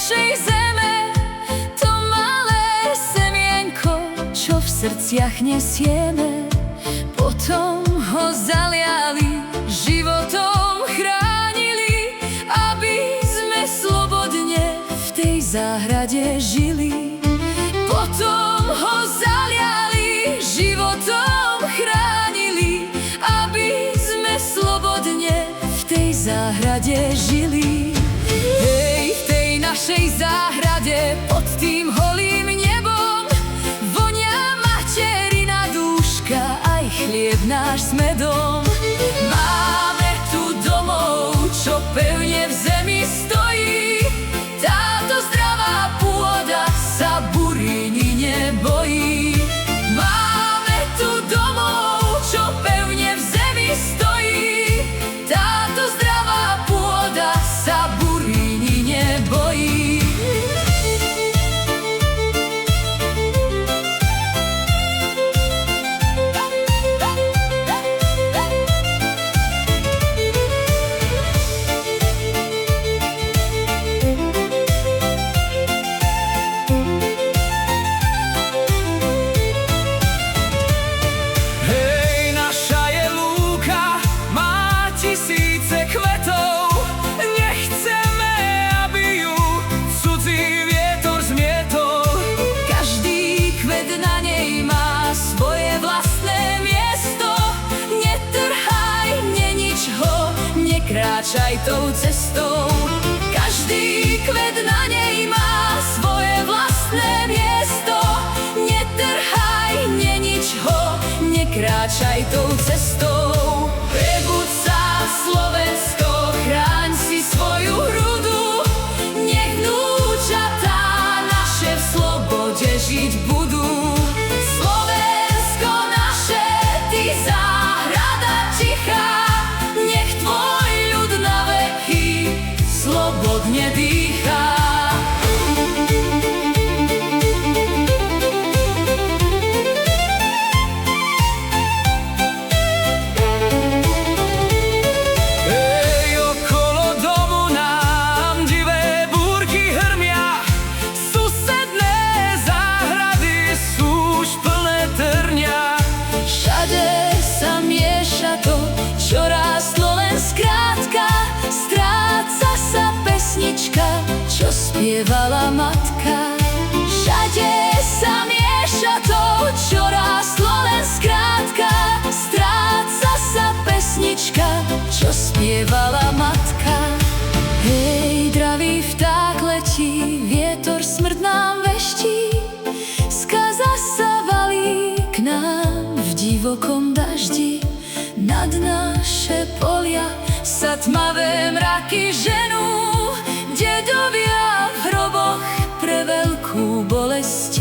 našej zeme, to malé semienko, čo v srdciach nesieme. Potom ho zaliali, životom chránili, aby sme slobodne v tej záhrade žili. Potom ho zaliali, životom chránili, aby sme slobodne v tej záhrade žili. Hej, v tej našej záhrade pod tým holým nebom vonia materina dúška, aj chlieb náš s medom. Máme tu domov, čo pevne v zemi stojí, táto zdravá pôda sa burí ni nebojí. Máme tu domov, čo pevne v zemi stojí, táto zdravá pôda sa burí ni nebojí. Kráčaj tou cestou, každý kvet na nej má svoje vlastné miesto. Netrhaj, nenič ho, nekráčaj tou cestou. Prebuď sa, Slovensko, chráň si svoju hrudu, nech vnúčatá naše v slobode žiť budú. Slovensko naše, ty záhrada tichá, nech tvoj slobodne dýchá. Ej, okolo domu nám divé búrky hrmia, susedné záhrady sú už plné trňa. Všade sa mieša to, čo rástlo len skrátka, stráca sa pesnička, čo spievala matka. Všade sa mieša to, čo rástlo len skrátka, stráca sa pesnička, čo spievala matka. Hej, dravý vták letí, vietor smrť nám veští, skaza sa valí k nám v divokom daždi. Nad naše polia sa tmavé mraky ženú, dedovia v hroboch pre veľkú bolesť